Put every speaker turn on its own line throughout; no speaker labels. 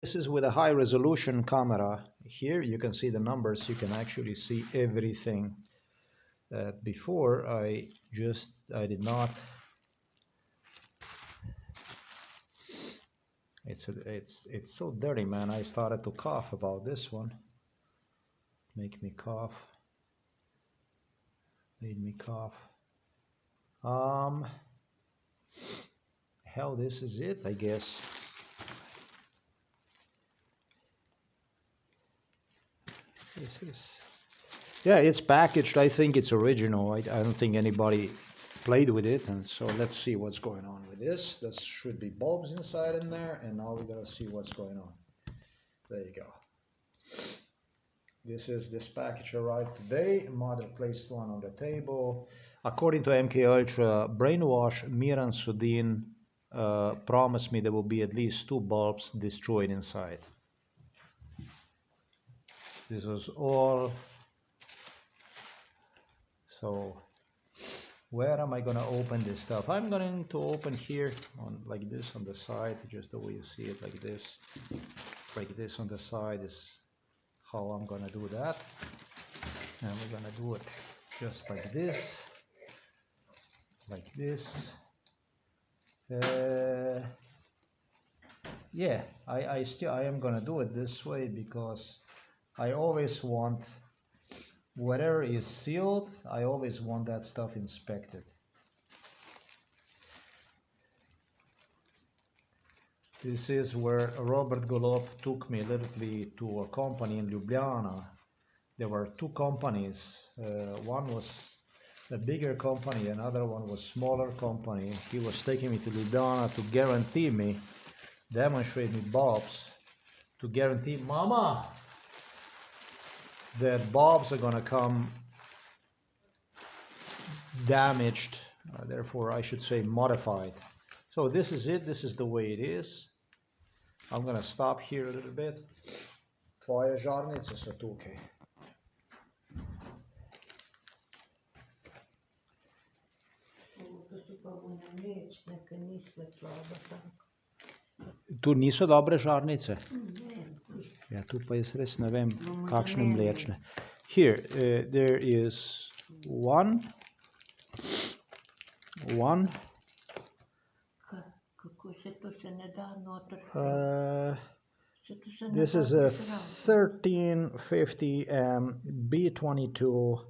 This is with a high resolution camera. Here you can see the numbers. You can actually see everything. Before I did not. It's so dirty, man. I started to cough about this one. Make me cough. Made me cough. Hell, this is it, I guess. This is, yeah, it's packaged. I think it's original. I don't think anybody played with it, and so let's see what's going on with this. There should be bulbs inside in there, and now we're gonna see what's going on. There you go. This package arrived today. Mother placed one on the table. According to MK Ultra, Brainwash, Miran Sudin promised me there will be at least 2 bulbs destroyed inside. This was all. So where am I gonna open this stuff? I'm going to open here on like this on the side, just the way you see it, like this. Like this on the side is how I'm gonna do that. And we're gonna do it just like this. Like this. Yeah, I am gonna do it this way because I always want whatever is sealed, I always want that stuff inspected. This is where Robert Golob took me literally to a company in Ljubljana. There were 2 companies. One was a bigger company, another one was smaller company. He was taking me to Ljubljana to guarantee me, demonstrate me bulbs, to guarantee Mama that bulbs are gonna come damaged, therefore I should say modified. So this is it, this is the way it is. I'm gonna stop here a little bit. Tvoje žarnice so tukaj. Tu niso dobre žarnice? Ja, tu pa jaz res ne vem, kakšne mlečne. Here, there is one. This is a 1350 B22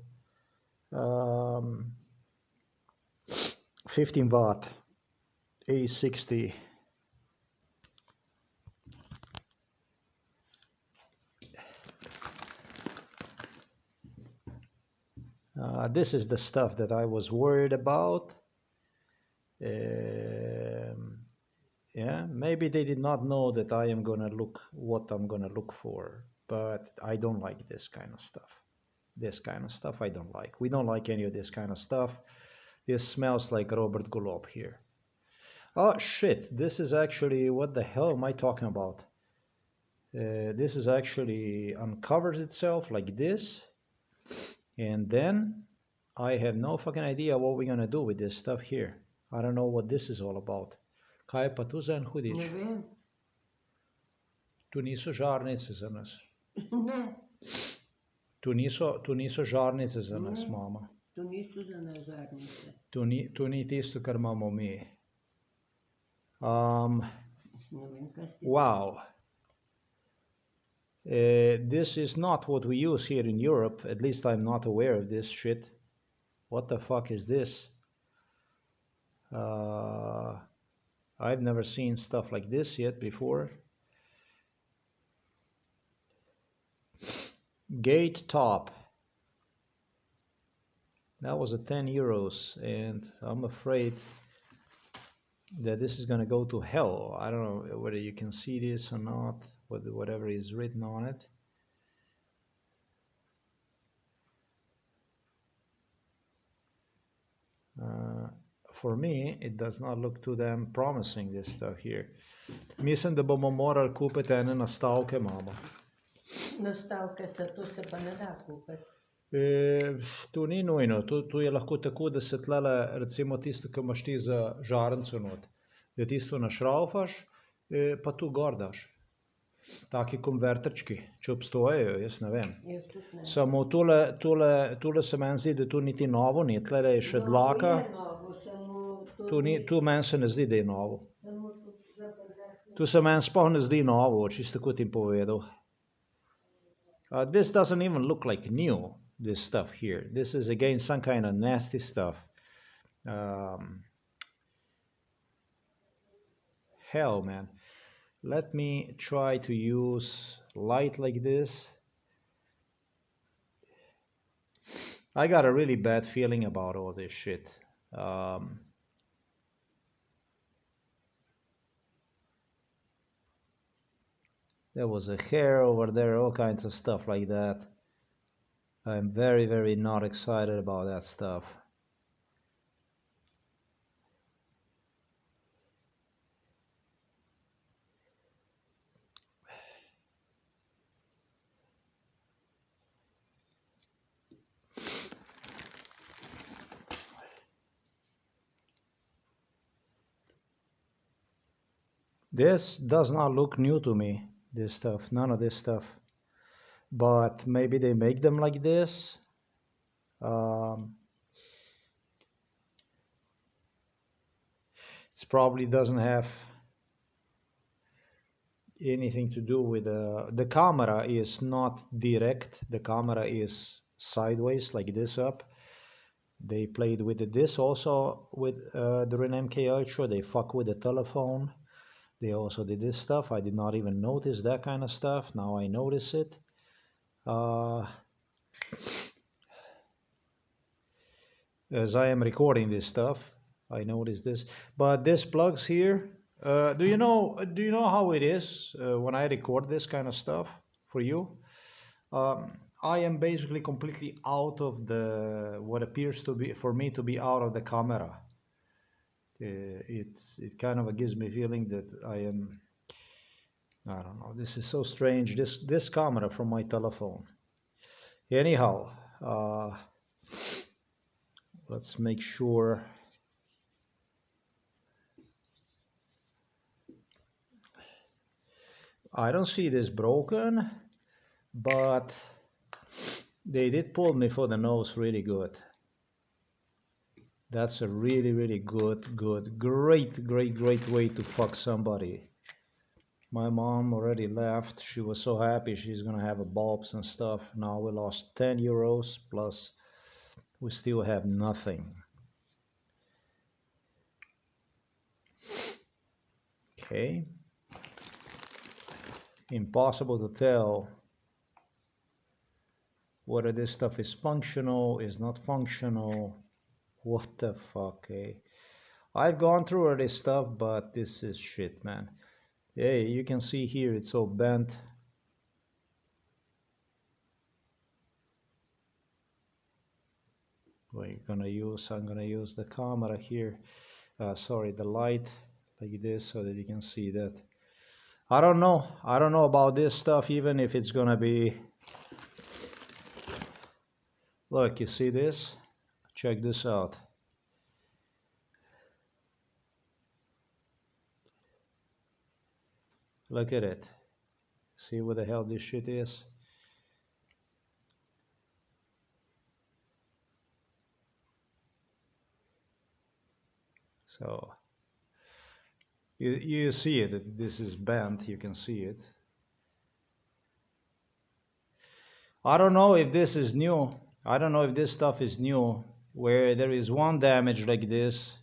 15 watt A60. This is the stuff that I was worried about. Yeah, maybe they did not know that I am gonna look what I'm gonna look for, but I don't like this kind of stuff. This kind of stuff I don't like. We don't like any of this kind of stuff. This smells like Robert Golob here. Oh shit, this is actually, what the hell am I talking about? This is actually uncovers itself like this, and then I have no fucking idea what we're gonna do with this stuff here. I don't know what this is all about. Kaj pa tu za en hudič?
Ne vem.
Tu niso žarnice za nas.
Ne.
Tu niso žarnice za nas, mama.
Tu niso za nas žarnice.
Tu ni tisto, kar imamo mi. Wow. This is not what we use here in Europe. At least I'm not aware of this shit. What the fuck is this? I've never seen stuff like this yet before. Gate top. That was a 10 euros, and I'm afraid that this is gonna go to hell. I don't know whether you can see this or not, whatever is written on it. For me, it does not look too damn promising, this stuff here. Mislim, da bomo morali kupiti ene nastavke, mama.
Nastavke se, to se pa ne da kupiti.
Tu ni nujno, tu je lahko tako, da se tlele, recimo tisto, ki imaš ti za žarnico not, da tisto našraufaš, pa tu gor daš. taki konverterčki, če obstojejo, jaz ne vem.
Jaz tudi ne.
Samo tule se meni zdi, da tu niti novo ni, tlele je še
Novo
dlaka.
je novo, samo to
Tu,
ni,
tu meni se ne zdi, da je novo.
samo to zaprdasno.
Tu se meni sploh ne zdi novo, čisto kot jim povedal. This doesn't even look like new, this stuff here. This is again some kind of nasty stuff. Hell, man. Let me try to use light like this. I got a really bad feeling about all this shit. There was a hair over there, all kinds of stuff like that. I'm very, very not excited about that stuff. This does not look new to me, this stuff, none of this stuff. But maybe they make them like this. It probably doesn't have anything to do with the camera is not direct. The camera is sideways like this up. They played with this also with during MK Ultra. They fuck with the telephone. They also did this stuff. I did not even notice that kind of stuff. Now I notice it. As I am recording this stuff, I noticed this. But this plugs here. Do you know how it is when I record this kind of stuff for you? I am basically completely out of the what appears to be for me to be out of the camera. It kind of gives me feeling that I am. I don't know. This is so strange. This camera from my telephone. Anyhow, let's make sure. I don't see this broken, but they did pull me for the nose really good. That's a really, really good, great way to fuck somebody. My mom already left. She was so happy she's gonna have a bulbs and stuff. Now we lost 10 euros plus we still have nothing. Okay. Impossible to tell whether this stuff is functional, is not functional. What the fuck, eh? I've gone through all this stuff, but this is shit, man. Hey, you can see here it's all bent. I'm gonna use the camera here. Sorry, the light like this so that you can see that. I don't know about this stuff, even if it's gonna be. Look, you see this? Check this out. Look at it. See what the hell this shit is? So you see it. This is bent. You can see it. I don't know if this is new. I don't know if this stuff is new, where there is one damage like this.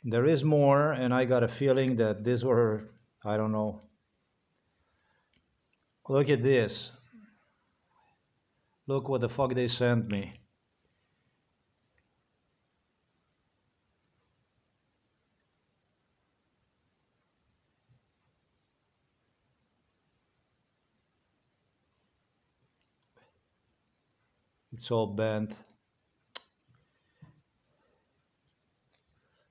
There is more, and I got a feeling that these were, I don't know. Look at this. Look what the fuck they sent me. It's all bent.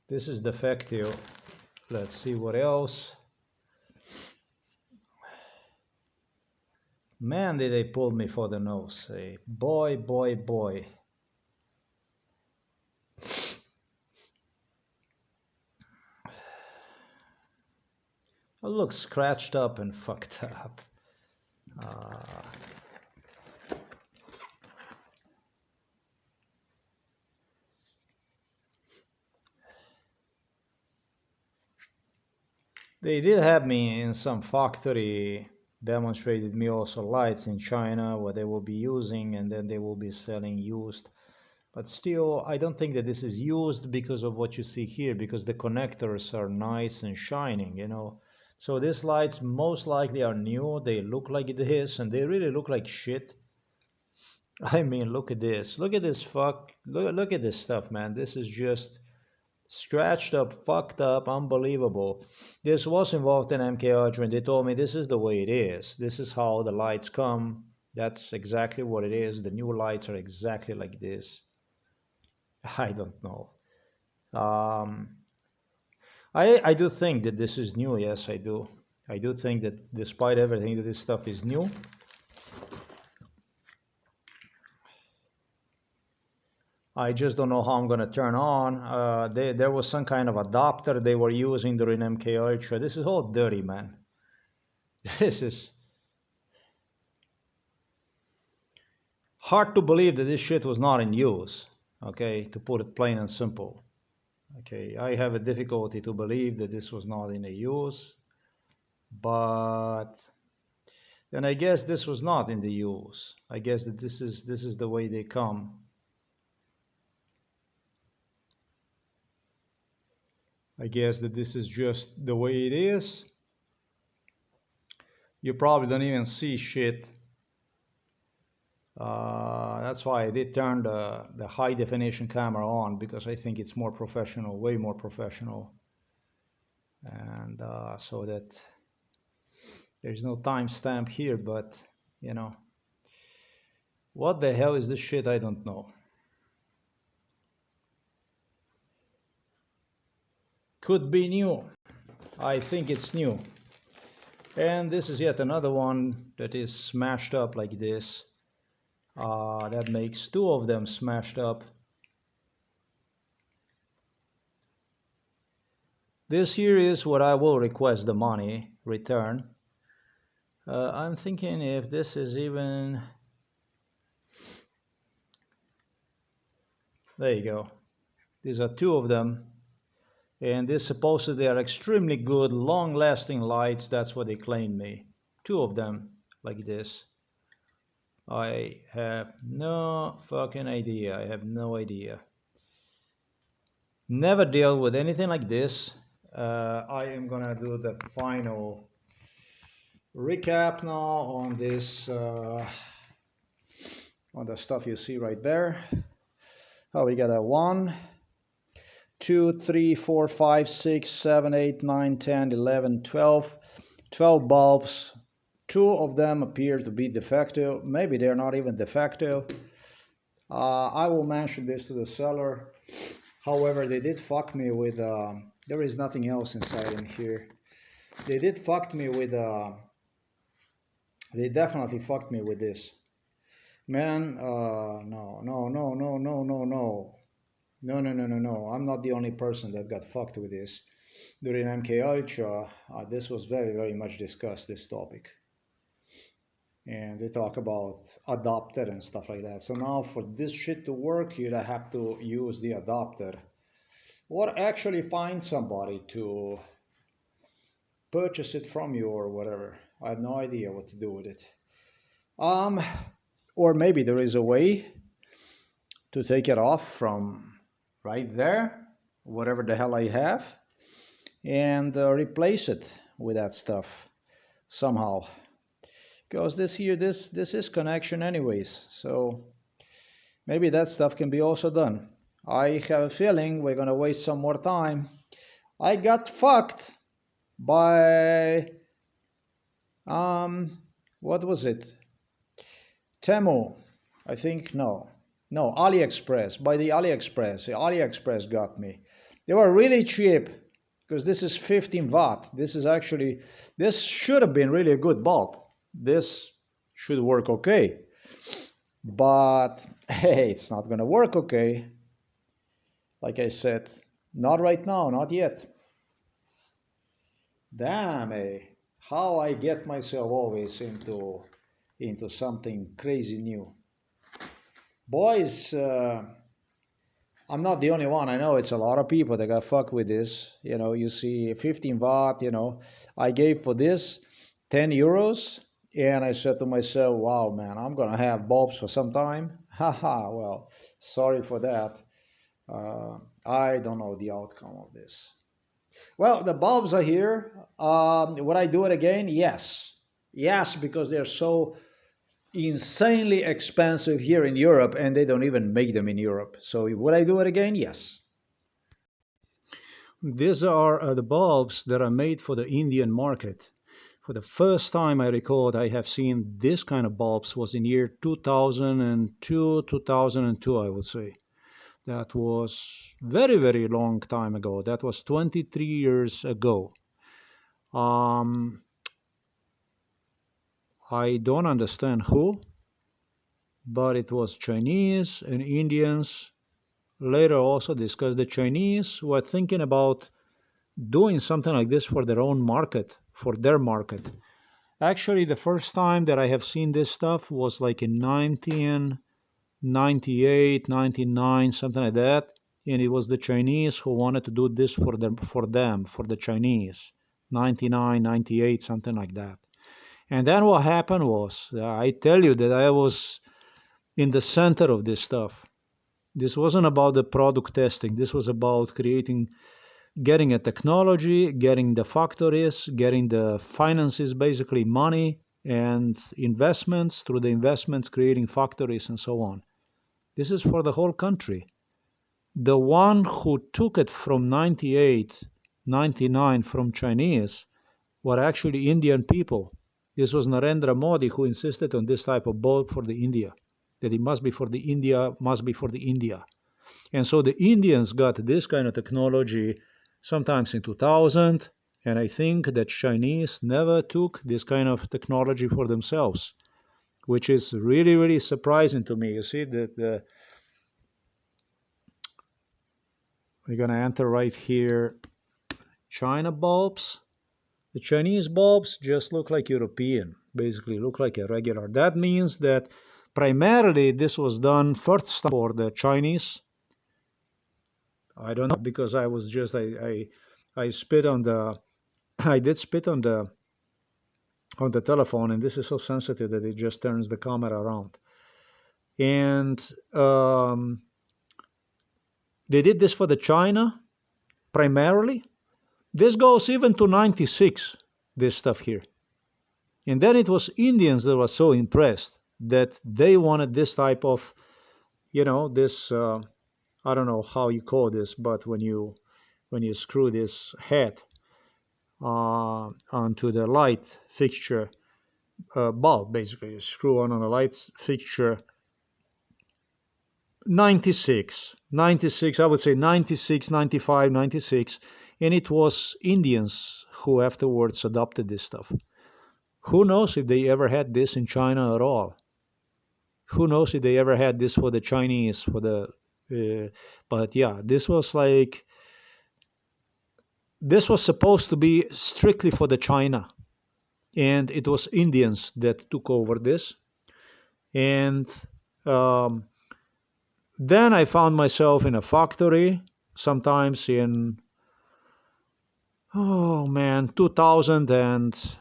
This is defective. Let's see what else. Man, did they pull me for the nose. Hey, boy. It looks scratched up and fucked up. Uh, they did have me in some factory, demonstrated me also lights in China what they will be using, and then they will be selling used. But still, I don't think that this is used because of what you see here, because the connectors are nice and shining, you know. So these lights most likely are new. They look like this, and they really look like shit. I mean, look at this. Look at this fuck. Look at this stuff, man. This is just scratched up, fucked up, unbelievable. This was involved in MK Ultra, and they told me this is the way it is. This is how the lights come. That's exactly what it is. The new lights are exactly like this. I don't know. Um, I do think that this is new. Yes, I do. I do think that despite everything, that this stuff is new. I just don't know how I'm gonna turn on. There was some kind of adapter they were using during MK Ultra. This is all dirty, man. This is hard to believe that this shit was not in use. Okay, to put it plain and simple. Okay, I have a difficulty to believe that this was not in a use, but then I guess this was not in the use. I guess that this is the way they come. I guess that this is just the way it is. You probably don't even see shit. That's why I did turn the high definition camera on, because I think it's more professional, way more professional. And so that there's no timestamp here, but you know, what the hell is this shit? I don't know. Could be new. I think it's new. And this is yet another one that is smashed up like this. That makes two of them smashed up. This here is what I will request the money return. I'm thinking if this is even... There you go. These are two of them. And this supposedly are extremely good, long-lasting lights. That's what they claim me. Two of them, like this. I have no fucking idea. I have no idea. Never dealt with anything like this. I am gonna do the final recap now on this, on the stuff you see right there. Oh, we got a 1, 2, 3, 4, 5, 6, 7, 8, 9, 10, 11, 12. 12 bulbs. Two of them appear to be defective. Maybe they're not even defective. I will mention this to the seller. However, they did fuck me with... there is nothing else inside in here. They did fuck me with... they definitely fucked me with this. Man, no, no, no, no, no, no, no. No, no, no, no, no. I'm not the only person that got fucked with this. During MK Ultra, this was very, very much discussed, this topic. And they talk about adapter and stuff like that. So now for this shit to work, you'd have to use the adapter. Or actually find somebody to purchase it from you or whatever. I have no idea what to do with it. Or maybe there is a way to take it off from right there, whatever the hell I have, and replace it with that stuff somehow. Because this here, this is connection anyways, so maybe that stuff can be also done. I have a feeling we're gonna waste some more time. I got fucked by what was it? Temu, I think. No, AliExpress. By the AliExpress. The AliExpress got me. They were really cheap because this is 15 watt. This is actually, this should have been really a good bulb. This should work okay, but hey, it's not gonna work okay. Like I said, not right now, not yet. Damn, how I get myself always into into something crazy new. Boys, I'm not the only one. I know it's a lot of people that got fucked with this. You see 15 watt, I gave for this €10. And I said to myself, wow, man, I'm going to have bulbs for some time. Haha, well, sorry for that. I don't know the outcome of this. Well, the bulbs are here. Would I do it again? Yes. Yes, because they're so insanely expensive here in Europe, and they don't even make them in Europe. So would I do it again? Yes. These are the bulbs that are made for the Indian market. For the first time I recall I have seen this kind of bulbs was in year 2002, I would say. That was very, very long time ago. That was 23 years ago. Um, I don't understand who, but it was Chinese and Indians. Later also discussed the Chinese were thinking about doing something like this for their own market, for their market. Actually, the first time that I have seen this stuff was like in 1998, 99, something like that. And it was the Chinese who wanted to do this for the Chinese. 99, 98, something like that. And then what happened was, I tell you that I was in the center of this stuff. This wasn't about the product testing. This was about getting a technology, getting the factories, getting the finances, basically money and investments, through the investments, creating factories and so on. This is for the whole country. The one who took it from 98, 99 from Chinese were actually Indian people. This was Narendra Modi who insisted on this type of bulb for the India, that it must be for the India, must be for the India. And so the Indians got this kind of technology sometimes in 2000, and I think that Chinese never took this kind of technology for themselves, which is really, really surprising to me. You see that we're going to enter right here China bulbs. The Chinese bulbs just look like European, basically look like a regular. That means that primarily this was done first for the Chinese. I don't know because I was just I spit on the I did spit on the telephone, and this is so sensitive that it just turns the camera around. And they did this for the China primarily. This goes even to 96, this stuff here. And then it was Indians that were so impressed that they wanted this type of, this, I don't know how you call this, but when you screw this head onto the light fixture, bulb, basically, you screw on a light fixture, 96, I would say 96, 95, 96, and it was Indians who afterwards adopted this stuff. Who knows if they ever had this in China at all? Who knows if they ever had this for the Chinese, but yeah, this was supposed to be strictly for the China, and it was Indians that took over this. And then I found myself in a factory, sometimes in, 2000, and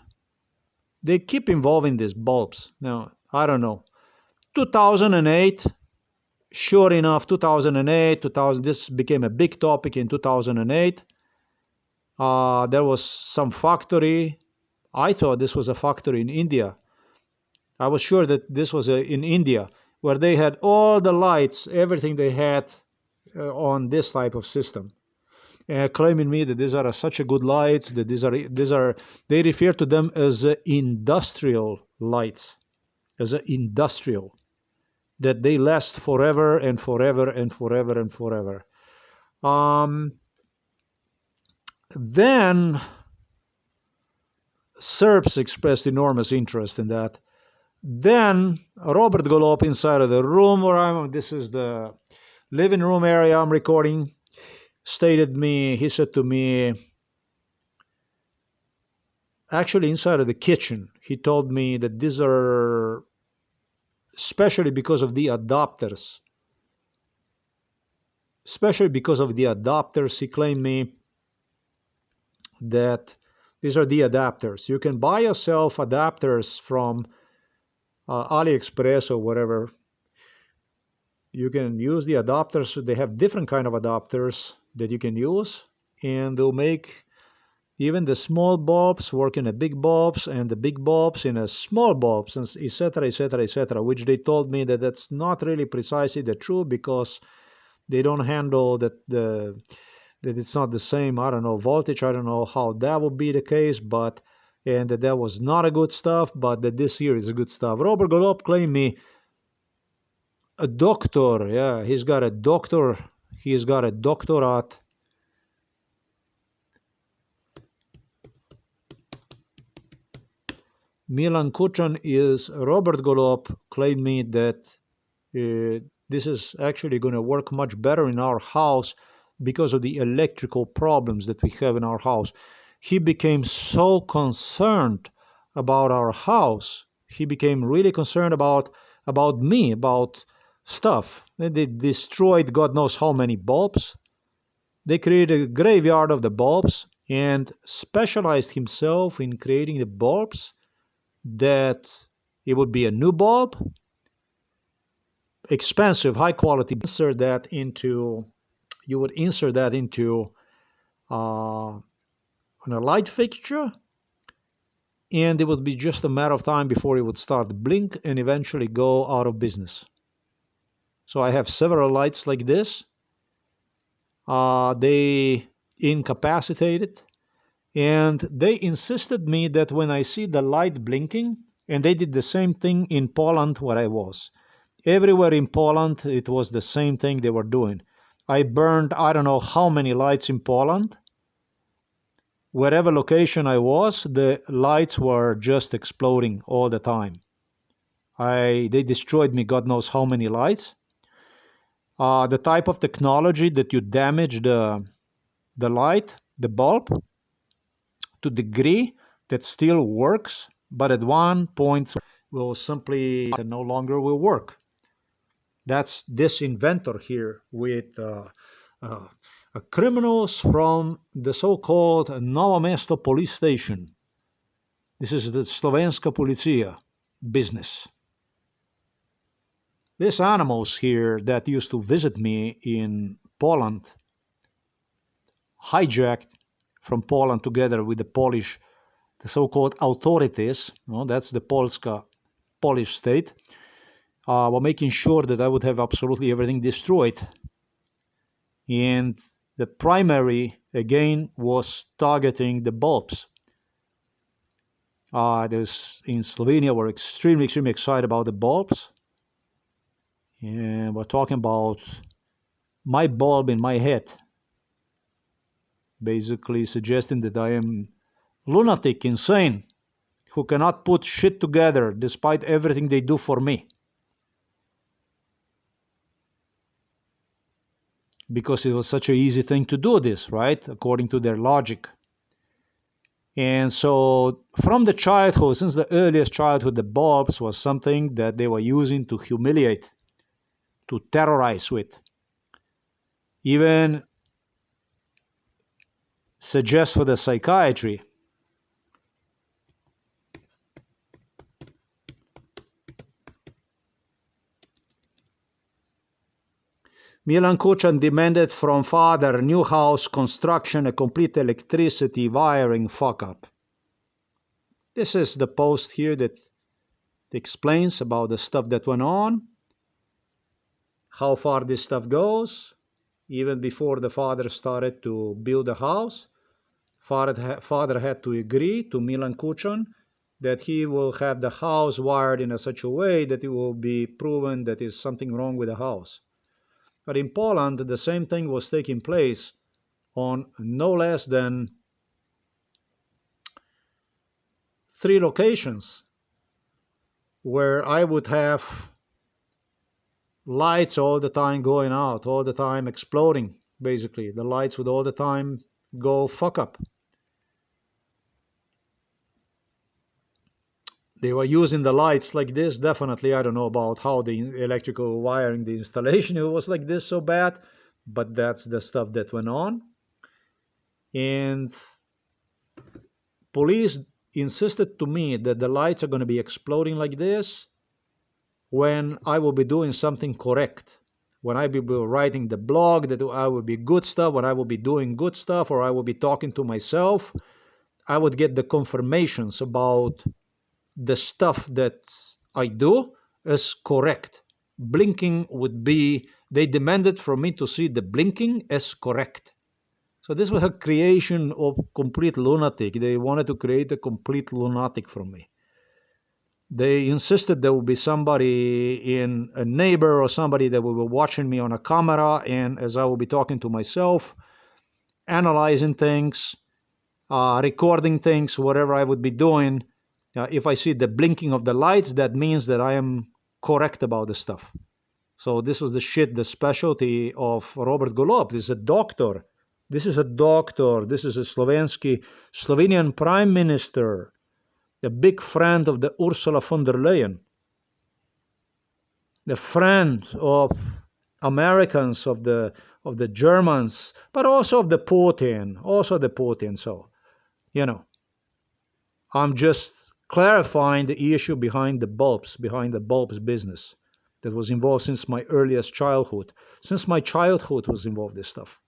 they keep involving these bulbs. Now, I don't know. 2008, sure enough, 2008, 2000, this became a big topic in 2008. There was some factory. I thought this was a factory in India. I was sure that this was in India, where they had all the lights, everything they had on this type of system. Claiming me that these are such a good lights, that they refer to them as industrial lights, as industrial, that they last forever and forever and forever and forever. Then Serbs expressed enormous interest in that. Then Robert Golop inside of the room where this is the living room area I'm recording, he said to me, actually inside of the kitchen, he told me that these are especially because of the adapters. Especially because of the adapters, he claimed me that these are the adapters. You can buy yourself adapters from AliExpress or whatever. You can use the adapters. They have different kind of adapters that you can use, and they'll make even the small bulbs work in the big bulbs, and the big bulbs in a small bulbs, and etc., etc., etc. Which they told me that that's not really precisely the truth, because they don't handle that it's not the same, I don't know, voltage. I don't know how that would be the case, but and that was not a good stuff, but that this here is a good stuff. Robert Golub claimed me a doctor. Yeah, he's got a doctor. He's got a doctorate. Milan Kuchan is Robert Golub claimed me that this is actually going to work much better in our house because of the electrical problems that we have in our house. He became so concerned about our house. He became really concerned about me, about stuff. They destroyed God knows how many bulbs. They created a graveyard of the bulbs and specialized himself in creating the bulbs that it would be a new bulb, expensive, high quality. Insert that into You would insert that into uh, a light fixture, and it would be just a matter of time before it would start to blink and eventually go out of business. So I have several lights like this. They incapacitated, and they insisted me that when I see the light blinking, and they did the same thing in Poland where I was. Everywhere in Poland, it was the same thing they were doing. I burned I don't know how many lights in Poland. Wherever location I was, the lights were just exploding all the time. They destroyed me God knows how many lights. The type of technology that you damage the light, the bulb, to degree that still works, but at one point will simply no longer will work. That's this inventor here with uh, criminals from the so-called Novo Mesto police station. This is the Slovenska policija business. These animals here that used to visit me in Poland, hijacked from Poland together with the Polish, the so-called authorities, that's the Polish state, were making sure that I would have absolutely everything destroyed. And the primary, again, was targeting the bulbs. Those in Slovenia were extremely, extremely excited about the bulbs. And we're talking about my bulb in my head, basically suggesting that I am lunatic, insane, who cannot put shit together despite everything they do for me. Because it was such an easy thing to do this, right? According to their logic. And so from the childhood, since the earliest childhood, the bulbs was something that they were using to humiliate, to terrorize with. Even suggest for the psychiatry. Milan Kuchan demanded from father new house construction, a complete electricity wiring fuck up. This is the post here that explains about the stuff that went on, how far this stuff goes. Even before the father started to build the house, father had to agree to Milan Kuchan that he will have the house wired in such a way that it will be proven that is something wrong with the house. But in Poland, the same thing was taking place on no less than 3 locations where I would have lights all the time going out, all the time exploding, basically. The lights would all the time go fuck up. They were using the lights like this. Definitely, I don't know about how the electrical wiring, the installation, it was like this so bad, but that's the stuff that went on. And police insisted to me that the lights are going to be exploding like this when I will be doing something correct. When I will be writing the blog, that I will be good stuff, when I will be doing good stuff, or I will be talking to myself, I would get the confirmations about the stuff that I do is correct. Blinking would be, they demanded from me to see the blinking as correct. So this was a creation of complete lunatic. They wanted to create a complete lunatic from me. They insisted there would be somebody in a neighbor or somebody that would be watching me on a camera, and as I will be talking to myself, analyzing things, recording things, whatever I would be doing. If I see the blinking of the lights, that means that I am correct about the stuff. So this was the shit, the specialty of Robert Golob. This is a doctor. This is a doctor. This is a Slovenian prime minister, a big friend of the Ursula von der Leyen, the friend of Americans, of the Germans, but also of the Putin. So, you know, I'm just clarifying the issue behind the bulbs business that was involved since my earliest childhood. Since my childhood was involved in this stuff.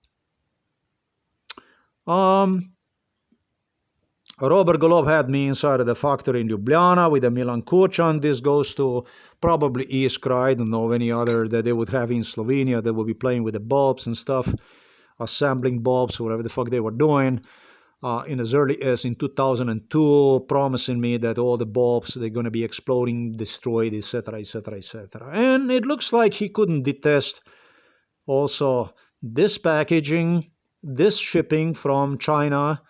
Robert Golob had me inside of the factory in Ljubljana with a Milan Kučan. This goes to probably Iskra. I don't know any other that they would have in Slovenia that would be playing with the bulbs and stuff, assembling bulbs, whatever the fuck they were doing. In as early as in 2002, promising me that all the bulbs, they're going to be exploding, destroyed, etc., etc., etc. And it looks like he couldn't detest also this packaging, this shipping from China,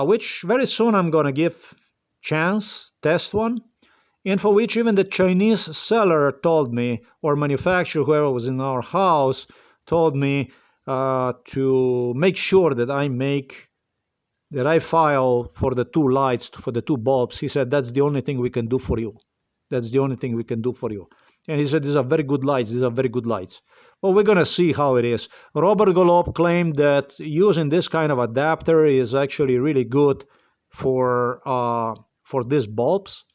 which very soon I'm going to give chance, test one, and for which even the Chinese seller told me, or manufacturer, whoever was in our house, told me to make sure that I file for the two lights, for the two bulbs. He said, that's the only thing we can do for you. That's the only thing we can do for you. And he said, these are very good lights. These are very good lights. Well, we're going to see how it is. Robert Golob claimed that using this kind of adapter is actually really good for these bulbs.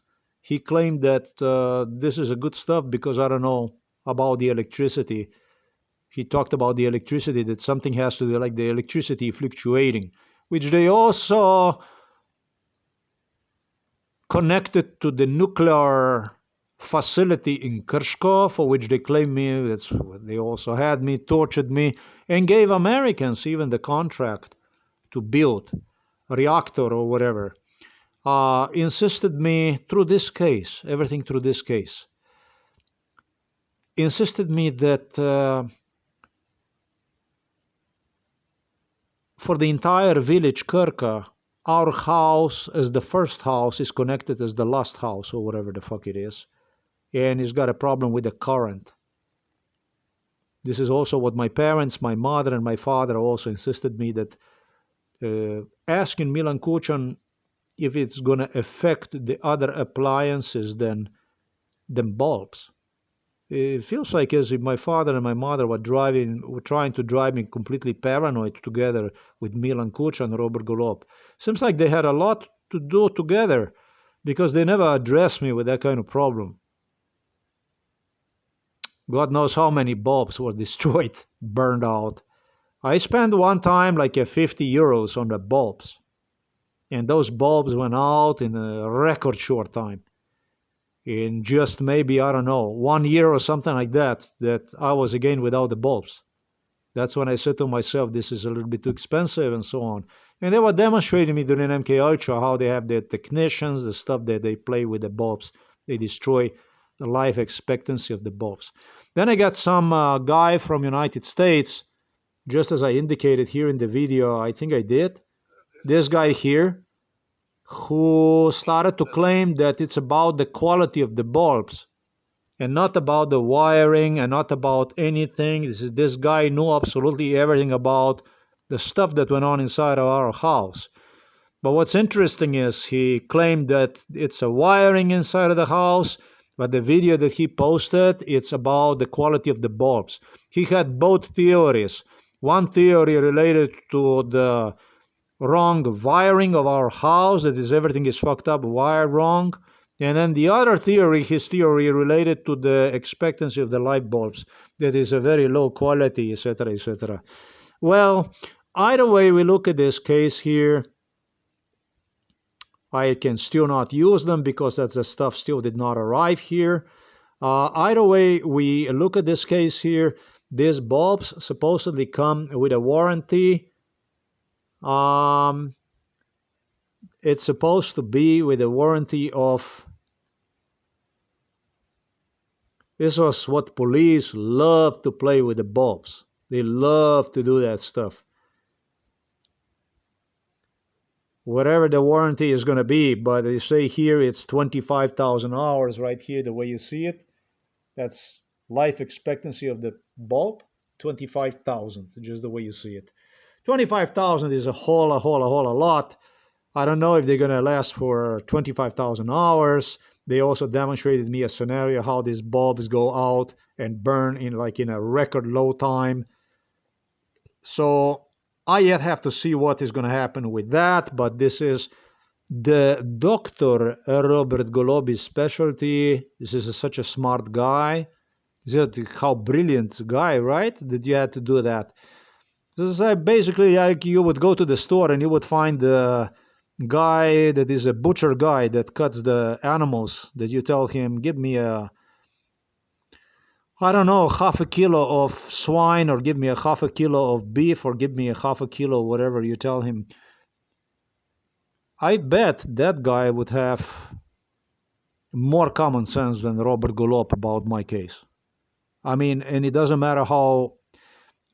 He claimed that this is a good stuff because I don't know about the electricity. He talked about the electricity, that something has to do like the electricity fluctuating, which they also connected to the nuclear facility in Krško, for which they claim me, that's what they also had me, tortured me, and gave Americans even the contract to build a reactor or whatever. Insisted me through this case, everything through this case, insisted me that for the entire village Krka, our house as the first house is connected as the last house or whatever the fuck it is. And he's got a problem with the current. This is also what my parents, my mother and my father also insisted me that asking Milan Kučan if it's going to affect the other appliances than bulbs. It feels like as if my father and my mother were trying to drive me completely paranoid together with Milan Kučan and Robert Golob. Seems like they had a lot to do together because they never addressed me with that kind of problem. God knows how many bulbs were destroyed, burned out. I spent one time like €50 on the bulbs. And those bulbs went out in a record short time. In just maybe, I don't know, 1 year or something like that I was again without the bulbs. That's when I said to myself, this is a little bit too expensive and so on. And they were demonstrating me during MK Ultra how they have their technicians, the stuff that they play with the bulbs. They destroy the life expectancy of the bulbs. Then I got some guy from United States, just as I indicated here in the video, I think I did. This guy here, who started to claim that it's about the quality of the bulbs and not about the wiring and not about anything. This guy knew absolutely everything about the stuff that went on inside of our house. But what's interesting is he claimed that it's a wiring inside of the house, but the video that he posted, it's about the quality of the bulbs. He had both theories. One theory related to the wrong wiring of our house, that is, everything is fucked up, wired wrong. And then the other theory, his theory, related to the expectancy of the light bulbs, that is a very low quality, etc., etc. Well, either way we look at this case here, I can still not use them because that the stuff still did not arrive here. Either way we look at this case here, these bulbs supposedly come with a warranty. It's supposed to be with a warranty of, this was what police love to play with the bulbs. They love to do that stuff. Whatever the warranty is going to be, but they say here it's 25,000 hours right here, the way you see it. That's life expectancy of the bulb, 25,000, just the way you see it. 25,000 is a whole lot. I don't know if they're going to last for 25,000 hours. They also demonstrated me a scenario how these bulbs go out and burn in a record low time. So I yet have to see what is going to happen with that, but this is the Dr. Robert Golobi's specialty. This is such a smart guy. How brilliant guy, right? That you had to do that. This is basically like you would go to the store and you would find the guy that is a butcher guy that cuts the animals, that you tell him, give me I don't know, half a kilo of swine, or give me a half a kilo of beef, or give me a half a kilo, whatever you tell him. I bet that guy would have more common sense than Robert Golob about my case. I mean, and it doesn't matter how,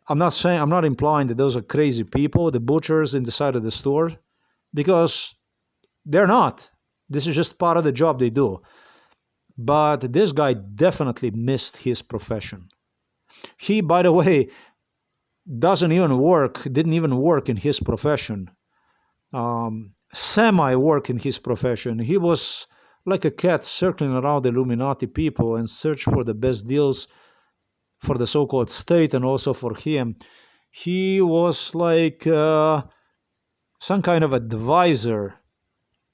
I'm not implying that those are crazy people, the butchers in the side of the store, because they're not. This is just part of the job they do. But this guy definitely missed his profession. He, by the way, didn't even work in his profession. Semi-work in his profession. He was like a cat circling around the Illuminati people and search for the best deals for the so-called state and also for him. He was like some kind of advisor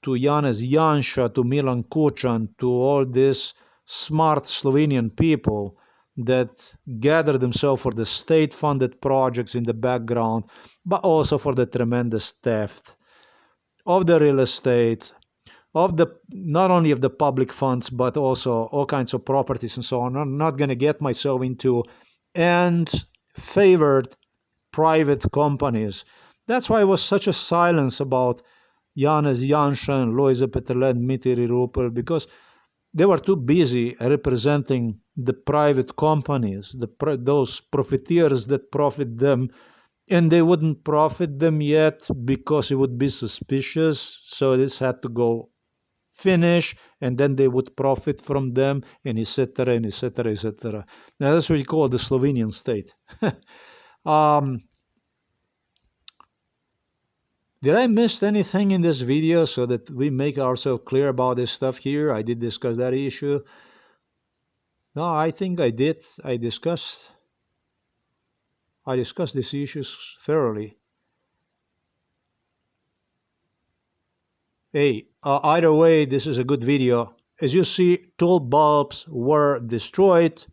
to Janez Janša, to Milan Kučan, to all these smart Slovenian people that gather themselves for the state-funded projects in the background, but also for the tremendous theft of the real estate, of the not only of the public funds, but also all kinds of properties and so on. I'm not going to get myself into, and favored private companies. That's why it was such a silence about Janez Janša and Lojze Peterle and Dmitry Rupel, because they were too busy representing the private companies, those profiteers that profit them, and they wouldn't profit them yet because it would be suspicious. So this had to go finish, and then they would profit from them, and etc., and etc., etc. Now that's what you call the Slovenian state. Did I miss anything in this video so that we make ourselves clear about this stuff here? I did discuss that issue. No, I think I did. I discussed these issues thoroughly. Hey, either way, this is a good video. As you see, 12 bulbs were destroyed,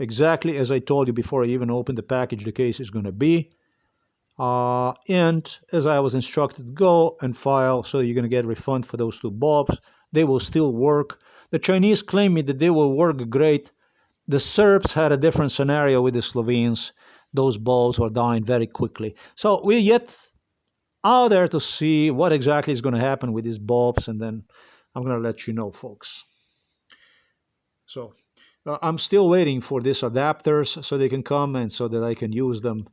exactly as I told you before I even opened the package the case is going to be. And as I was instructed, go and file, so you're going to get a refund for those 2 bulbs. They will still work. The Chinese claim me that they will work great. The Serbs had a different scenario with the Slovenes. Those bulbs were dying very quickly. So we're yet out there to see what exactly is going to happen with these bulbs, and then I'm going to let you know, folks. So I'm still waiting for these adapters so they can come and so that I can use them.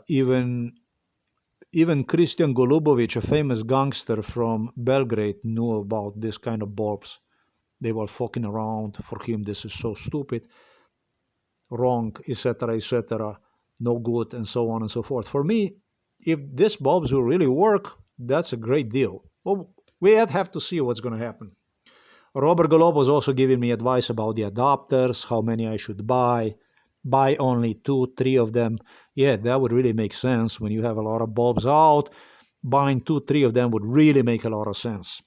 Even Christian Golubovic, a famous gangster from Belgrade, knew about this kind of bulbs. They were fucking around. For him, this is so stupid, wrong, etc., no good, and so on and so forth. For me, if these bulbs will really work, That's a great deal. Well, we have to see what's going to happen. Robert Golob was also giving me advice about the adapters, how many I should buy. Buy only two, three of them. Yeah, that would really make sense when you have a lot of bulbs out. Buying two, three of them would really make a lot of sense.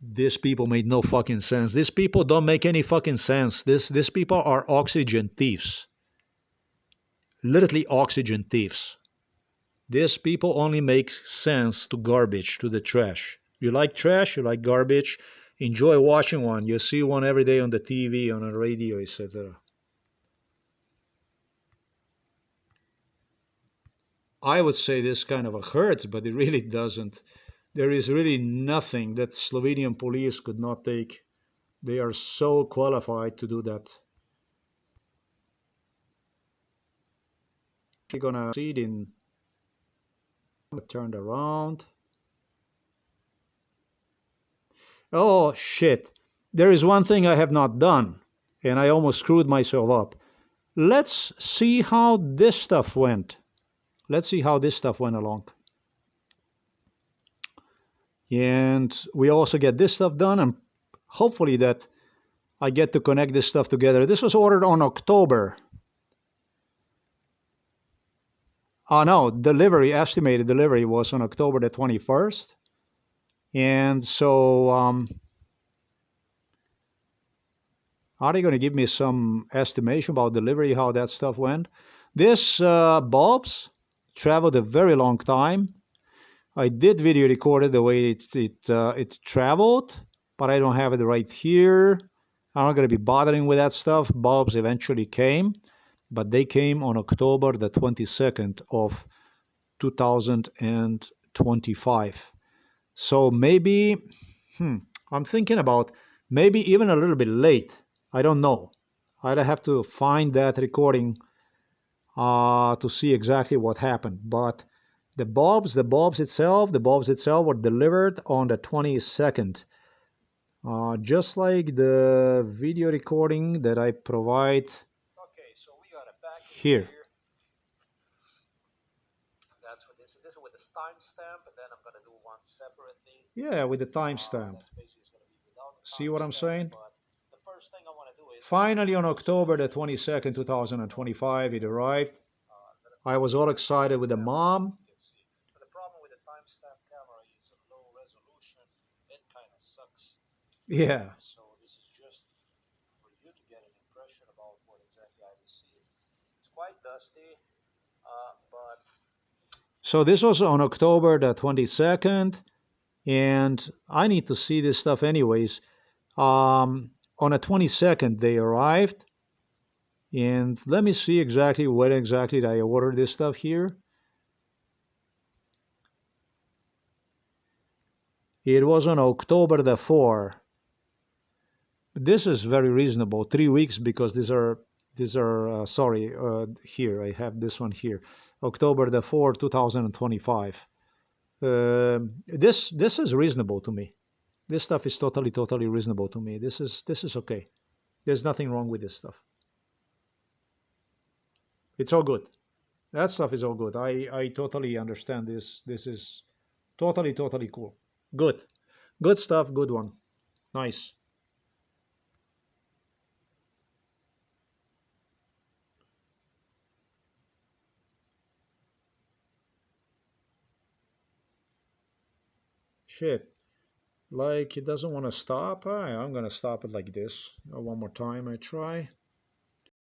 These people made no fucking sense. These people don't make any fucking sense. These people are oxygen thieves. Literally oxygen thieves. These people only make sense to garbage, to the trash. You like trash, you like garbage, enjoy watching one. You see one every day on the TV, on the radio, etc. I would say this kind of hurts, but it really doesn't. There is really nothing that Slovenian police could not take. They are so qualified to do that. We're gonna see it in turned around. Oh shit. There is one thing I have not done, and I almost screwed myself up. Let's see how this stuff went. Let's see how this stuff went along. And we also get this stuff done, and hopefully that I get to connect this stuff together. This was ordered on October. Oh no, estimated delivery was on October the 21st. And so, are they going to give me some estimation about delivery, how that stuff went? This bulbs traveled a very long time. I did video record it the way it traveled, but I don't have it right here. I'm not going to be bothering with that stuff. Bulbs eventually came, but they came on October the 22nd of 2025. So maybe, I'm thinking about maybe even a little bit late. I don't know. I'd have to find that recording to see exactly what happened. But the bulbs itself were delivered on the 22nd. Just like the video recording that I provide. Okay, so we got a package here. That's what this is. This is with this timestamp, and then I'm gonna do one separately. Yeah, with the timestamp. See what I'm saying? But the first thing I want to do is finally on October the 22nd, 2025, it arrived. I was all excited with the mom. But the problem with the timestamp camera is low resolution. It kind of sucks. Yeah. So this is just for you to get an impression about what exactly I received. It's quite dusty, but so this was on October the 22nd, and I need to see this stuff anyways. On the 22nd, they arrived, and let me see exactly when exactly did I order this stuff here. It was on October the 4th. This is very reasonable. 3 weeks because these are sorry, here I have this one here, October the 4th, 2025. This is reasonable to me. This stuff is totally reasonable to me. This is okay. There's nothing wrong with this stuff. It's all good. That stuff is all good. I totally understand this. This is totally cool. Good. Good stuff. Good one. Nice. Shit. Like it doesn't want to stop. I'm gonna stop it like this. One more time. I try.